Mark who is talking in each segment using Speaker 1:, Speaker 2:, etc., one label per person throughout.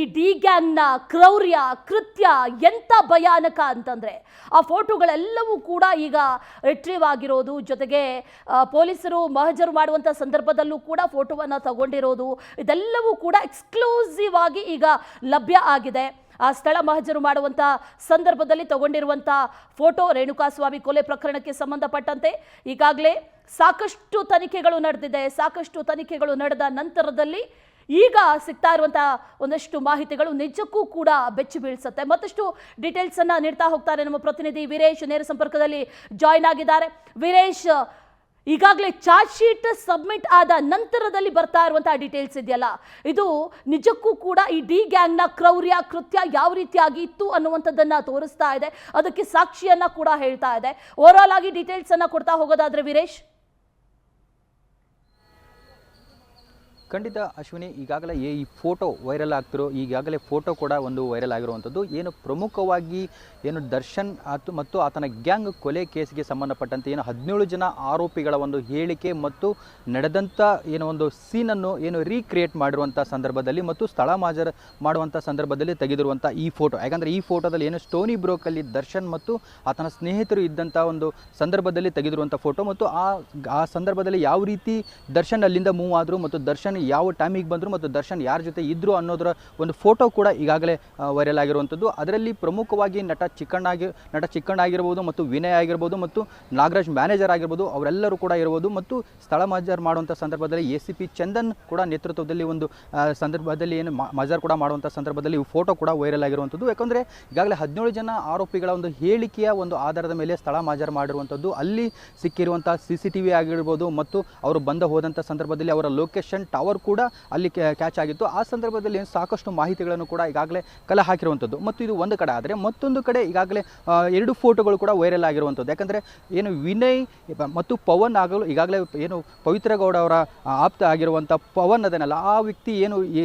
Speaker 1: ಈ ಡಿ ಗ್ಯಾಂಗ್ನ ಕ್ರೌರ್ಯ ಕೃತ್ಯ ಎಂತ ಭಯಾನಕ ಅಂತಂದ್ರೆ ಆ ಫೋಟೋಗಳೆಲ್ಲವೂ ಕೂಡ ಈಗ ರಿಟ್ರೀವ್ ಆಗಿರೋದು, ಜೊತೆಗೆ ಪೊಲೀಸರು ಮಹಜರು ಮಾಡುವಂಥ ಸಂದರ್ಭದಲ್ಲೂ ಕೂಡ ಫೋಟೋವನ್ನು ತಗೊಂಡಿರೋದು, ಇದೆಲ್ಲವೂ ಕೂಡ ಎಕ್ಸ್ಕ್ಲೂಸಿವ್ ಆಗಿ ಈಗ ಲಭ್ಯ ಆಗಿದೆ. ಆ ಸ್ಥಳ ಮಹಜರು ಮಾಡುವಂಥ ಸಂದರ್ಭದಲ್ಲಿ ತಗೊಂಡಿರುವಂಥ ಫೋಟೋ ರೇಣುಕಾಸ್ವಾಮಿ ಕೊಲೆ ಪ್ರಕರಣಕ್ಕೆ ಸಂಬಂಧಪಟ್ಟಂತೆ ಈಗಾಗಲೇ ಸಾಕಷ್ಟು ತನಿಖೆಗಳು ನಡೆದಿದೆ. ಸಾಕಷ್ಟು ತನಿಖೆಗಳು ನಡೆದ ನಂತರದಲ್ಲಿ ಈಗ ಸಿಗ್ತಾ ಇರುವಂಥ ಒಂದಷ್ಟು ಮಾಹಿತಿಗಳು ನಿಜಕ್ಕೂ ಕೂಡ ಬೆಚ್ಚಿ ಬೀಳಿಸುತ್ತೆ. ಮತ್ತಷ್ಟು ಡೀಟೇಲ್ಸ್ ಅನ್ನ ನೀಡ್ತಾ ಹೋಗ್ತಾರೆ ನಮ್ಮ ಪ್ರತಿನಿಧಿ ವೀರೇಶ್, ನೇರ ಸಂಪರ್ಕದಲ್ಲಿ ಜಾಯ್ನ್ ಆಗಿದ್ದಾರೆ. ವೀರೇಶ್, ಈಗಾಗಲೇ ಚಾರ್ಜ್ ಶೀಟ್ ಸಬ್ಮಿಟ್ ಆದ ನಂತರದಲ್ಲಿ ಬರ್ತಾ ಇರುವಂತಹ ಡೀಟೇಲ್ಸ್ ಇದೆಯಲ್ಲ, ಇದು ನಿಜಕ್ಕೂ ಕೂಡ ಈ ಡಿ ಗ್ಯಾಂಗ್ನ ಕ್ರೌರ್ಯ ಕೃತ್ಯ ಯಾವ ರೀತಿಯಾಗಿ ಇತ್ತು ಅನ್ನುವಂಥದ್ದನ್ನ ತೋರಿಸ್ತಾ ಇದೆ, ಅದಕ್ಕೆ ಸಾಕ್ಷಿಯನ್ನ ಕೂಡ ಹೇಳ್ತಾ ಇದೆ. ಓವರ್ ಆಲ್ ಆಗಿ ಡೀಟೇಲ್ಸ್ ಅನ್ನ ಕೊಡ್ತಾ ಹೋಗೋದಾದ್ರೆ ವೀರೇಶ್.
Speaker 2: ಖಂಡಿತ ಅಶ್ವಿನಿ, ಈಗಾಗಲೇ ಈ ಫೋಟೋ ವೈರಲ್ ಆಗ್ತಿರೋ, ಈಗಾಗಲೇ ಫೋಟೋ ಕೂಡ ಒಂದು ವೈರಲ್ ಆಗಿರುವಂಥದ್ದು. ಏನು ಪ್ರಮುಖವಾಗಿ ಏನು ದರ್ಶನ್ ಮತ್ತು ಆತನ ಗ್ಯಾಂಗ್ ಕೊಲೆ ಕೇಸ್ಗೆ ಸಂಬಂಧಪಟ್ಟಂತೆ ಏನು 17 ಜನ ಆರೋಪಿಗಳ ಒಂದು ಹೇಳಿಕೆ ಮತ್ತು ನಡೆದಂಥ ಏನೋ ಒಂದು ಸೀನನ್ನು ಏನು ರೀಕ್ರಿಯೇಟ್ ಮಾಡಿರುವಂಥ ಸಂದರ್ಭದಲ್ಲಿ ಮತ್ತು ಸ್ಥಳ ಮಾಜರ್ ಮಾಡುವಂಥ ಸಂದರ್ಭದಲ್ಲಿ ತೆಗೆದಿರುವಂಥ ಈ ಫೋಟೋ. ಯಾಕಂದರೆ ಈ ಫೋಟೋದಲ್ಲಿ ಏನು ಸ್ಟೋನಿ ಬ್ರೋಕಲ್ಲಿ ದರ್ಶನ್ ಮತ್ತು ಆತನ ಸ್ನೇಹಿತರು ಇದ್ದಂಥ ಒಂದು ಸಂದರ್ಭದಲ್ಲಿ ತೆಗೆದಿರುವಂಥ ಫೋಟೋ ಮತ್ತು ಆ ಸಂದರ್ಭದಲ್ಲಿ ಯಾವ ರೀತಿ ದರ್ಶನ್ ಅಲ್ಲಿಂದ ಮೂವ್ ಆದರು ಮತ್ತು ದರ್ಶನ್ ಯಾವ ಟೈಮಿಗೆ ಬಂದರು ಮತ್ತು ದರ್ಶನ್ ಯಾರ ಜೊತೆ ಇದ್ದರು ಅನ್ನೋದರ ಒಂದು ಫೋಟೋ ಕೂಡ ಈಗಾಗಲೇ ವೈರಲ್ ಆಗಿರುವಂಥದ್ದು. ಅದರಲ್ಲಿ ಪ್ರಮುಖವಾಗಿ ನಟ ಚಿಕ್ಕಣ್ಣ ಆಗಿರ್ಬೋದು ಮತ್ತು ವಿನಯ್ ಆಗಿರ್ಬೋದು ಮತ್ತು ನಾಗರಾಜ್ ಮ್ಯಾನೇಜರ್ ಆಗಿರ್ಬೋದು, ಅವರೆಲ್ಲರೂ ಕೂಡ ಇರ್ಬೋದು. ಮತ್ತು ಸ್ಥಳ ಮಜರ್ ಮಾಡುವಂಥ ಸಂದರ್ಭದಲ್ಲಿ ACP ಚಂದನ್ ಕೂಡ ನೇತೃತ್ವದಲ್ಲಿ ಒಂದು ಸಂದರ್ಭದಲ್ಲಿ ಏನು ಮಜರ್ ಕೂಡ ಮಾಡುವಂಥ ಸಂದರ್ಭದಲ್ಲಿ ಈ ಫೋಟೋ ಕೂಡ ವೈರಲ್ ಆಗಿರುವಂಥದ್ದು. ಯಾಕಂದರೆ ಈಗಾಗಲೇ 17 ಜನ ಆರೋಪಿಗಳ ಒಂದು ಹೇಳಿಕೆಯ ಒಂದು ಆಧಾರದ ಮೇಲೆ ಸ್ಥಳ ಮಜರ್ ಮಾಡಿರುವಂಥದ್ದು. ಅಲ್ಲಿ ಸಿಕ್ಕಿರುವಂಥ CCTV ಆಗಿರ್ಬೋದು ಮತ್ತು ಅವರು ಹೋದಂಥ ಸಂದರ್ಭದಲ್ಲಿ ಅವರ ಲೊಕೇಶನ್ ಟವರ್ ಕೂಡ ಅಲ್ಲಿ ಕ್ಯಾಚ್ ಆಗಿತ್ತು. ಆ ಸಂದರ್ಭದಲ್ಲಿ ಸಾಕಷ್ಟು ಮಾಹಿತಿಗಳನ್ನು ಕೂಡ ಈಗಾಗಲೇ ಕಲೆ ಹಾಕಿರುವಂಥದ್ದು. ಮತ್ತು ಇದು ಒಂದು ಕಡೆ ಆದರೆ ಮತ್ತೊಂದು ಕಡೆ ಈಗಾಗಲೇ 2 ಫೋಟೋಗಳು ಕೂಡ ವೈರಲ್ ಆಗಿರುವಂಥದ್ದು. ಯಾಕಂದರೆ ಏನು ವಿನಯ್ ಮತ್ತು ಪವನ್ ಆಗಲು ಈಗಾಗಲೇ ಏನು ಪವಿತ್ರ ಗೌಡ ಅವರ ಆಪ್ತ ಆಗಿರುವಂಥ ಪವನ್ ಅದನ್ನಲ್ಲ, ಆ ವ್ಯಕ್ತಿ ಏನು ಈ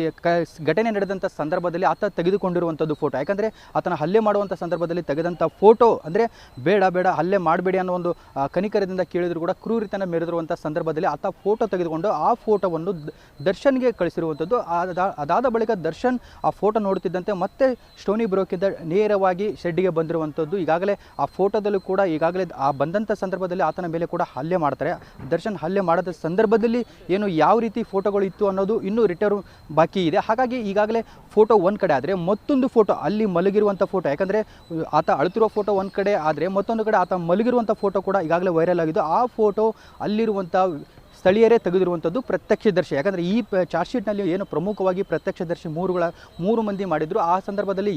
Speaker 2: ಘಟನೆ ನಡೆದಂಥ ಸಂದರ್ಭದಲ್ಲಿ ಆತ ತೆಗೆದುಕೊಂಡಿರುವಂಥದ್ದು ಫೋಟೋ. ಯಾಕಂದರೆ ಆತನ ಹಲ್ಲೆ ಮಾಡುವಂಥ ಸಂದರ್ಭದಲ್ಲಿ ತೆಗೆದಂಥ ಫೋಟೋ, ಅಂದರೆ ಬೇಡ ಹಲ್ಲೆ ಮಾಡಬೇಡಿ ಅನ್ನೋ ಒಂದು ಕನಿಕರದಿಂದ ಕೇಳಿದ್ರು ಕೂಡ ಕ್ರೂರಿತನ ಮೆರೆದಿರುವಂಥ ಸಂದರ್ಭದಲ್ಲಿ ಆತ ಫೋಟೋ ತೆಗೆದುಕೊಂಡು ಆ ಫೋಟೋವನ್ನು ದರ್ಶನ್ಗೆ ಕಳಿಸಿರುವಂಥದ್ದು. ಅದಾದ ಬಳಿಕ ದರ್ಶನ್ ಆ ಫೋಟೋ ನೋಡುತ್ತಿದ್ದಂತೆ ಮತ್ತೆ ಸ್ಟೋನಿ ಬ್ರೋಕಿಂದ ನೇರವಾಗಿ ಶೆಡ್ಡಿಗೆ ಬಂದಿರುವಂಥದ್ದು. ಈಗಾಗಲೇ ಆ ಫೋಟೋದಲ್ಲೂ ಕೂಡ ಈಗಾಗಲೇ ಆ ಬಂದಂಥ ಸಂದರ್ಭದಲ್ಲಿ ಆತನ ಮೇಲೆ ಕೂಡ ಹಲ್ಲೆ ಮಾಡ್ತಾರೆ. ದರ್ಶನ್ ಹಲ್ಲೆ ಮಾಡಿದ ಸಂದರ್ಭದಲ್ಲಿ ಏನು ಯಾವ ರೀತಿ ಫೋಟೋಗಳು ಇತ್ತು ಅನ್ನೋದು ಇನ್ನೂ ರಿಟರ್ನ್ ಬಾಕಿ ಇದೆ. ಹಾಗಾಗಿ ಈಗಾಗಲೇ ಫೋಟೋ ಒಂದು ಕಡೆ ಆದರೆ ಮತ್ತೊಂದು ಫೋಟೋ ಅಲ್ಲಿ ಮಲಗಿರುವಂಥ ಫೋಟೋ, ಯಾಕಂದರೆ ಆತ ಅಳುತ್ತಿರೋ ಫೋಟೋ ಒಂದು ಕಡೆ ಆದರೆ ಮತ್ತೊಂದು ಕಡೆ ಆತ ಮಲಗಿರುವಂಥ ಫೋಟೋ ಕೂಡ ಈಗಾಗಲೇ ವೈರಲ್ ಆಗಿದ್ದು. ಆ ಫೋಟೋ ಅಲ್ಲಿರುವಂಥ ಸ್ಥಳೀಯರೇ ತೆಗೆದಿರುವಂಥದ್ದು ಪ್ರತ್ಯಕ್ಷದರ್ಶಿ. ಯಾಕಂದರೆ ಈ ಚಾರ್ಜ್ ಶೀಟ್ನಲ್ಲಿ ಏನು ಪ್ರಮುಖವಾಗಿ ಪ್ರತ್ಯಕ್ಷದರ್ಶಿ 3 ಮಂದಿ ಮಾಡಿದ್ರು. ಆ ಸಂದರ್ಭದಲ್ಲಿ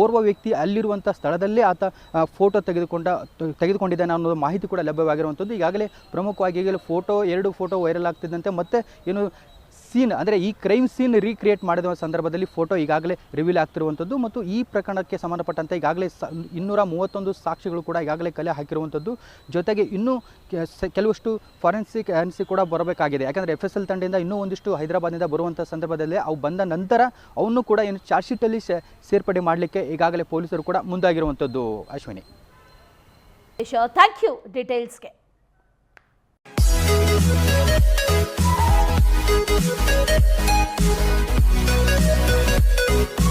Speaker 2: ಓರ್ವ ವ್ಯಕ್ತಿ ಅಲ್ಲಿರುವಂಥ ಸ್ಥಳದಲ್ಲೇ ಆತ ಫೋಟೋ ತೆಗೆದುಕೊಂಡಿದ್ದಾನೆ ಅನ್ನೋದು ಮಾಹಿತಿ ಕೂಡ ಲಭ್ಯವಾಗಿರುವಂಥದ್ದು. ಈಗಾಗಲೇ ಪ್ರಮುಖವಾಗಿ ಈಗಲೇ 2 ಫೋಟೋ ವೈರಲ್ ಆಗ್ತಿದ್ದಂತೆ ಮತ್ತೆ ಏನು ಸೀನ್, ಅಂದರೆ ಈ ಕ್ರೈಮ್ ಸೀನ್ ರೀಕ್ರಿಯೇಟ್ ಮಾಡಿದ ಸಂದರ್ಭದಲ್ಲಿ ಫೋಟೋ ಈಗಾಗಲೇ ರಿವೀಲ್ ಆಗ್ತಿರುವಂಥದ್ದು. ಮತ್ತು ಈ ಪ್ರಕರಣಕ್ಕೆ ಸಂಬಂಧಪಟ್ಟಂತೆ ಈಗಾಗಲೇ 231 ಸಾಕ್ಷಿಗಳು ಕೂಡ ಈಗಾಗಲೇ ಕಲೆ ಹಾಕಿರುವಂಥದ್ದು. ಜೊತೆಗೆ ಇನ್ನೂ ಕೆಲವಷ್ಟು ಫಾರೆನ್ಸಿಕ್ ಕೂಡ ಬರಬೇಕಾಗಿದೆ. ಯಾಕಂದರೆ FSL ತಂಡದಿಂದ ಇನ್ನೂ ಒಂದಿಷ್ಟು ಹೈದರಾಬಾದ್ನಿಂದ ಬರುವಂಥ ಸಂದರ್ಭದಲ್ಲಿ ಅವು ಬಂದ ನಂತರ ಅವನ್ನು ಕೂಡ ಏನು ಚಾರ್ಜ್ ಶೀಟಲ್ಲಿ ಸೇರ್ಪಡೆ ಮಾಡಲಿಕ್ಕೆ ಈಗಾಗಲೇ ಪೊಲೀಸರು ಕೂಡ ಮುಂದಾಗಿರುವಂಥದ್ದು. ಅಶ್ವಿನಿ,
Speaker 1: ಥ್ಯಾಂಕ್ ಯು ಡೀಟೇಲ್ಸ್ಗೆ.
Speaker 3: Thank you.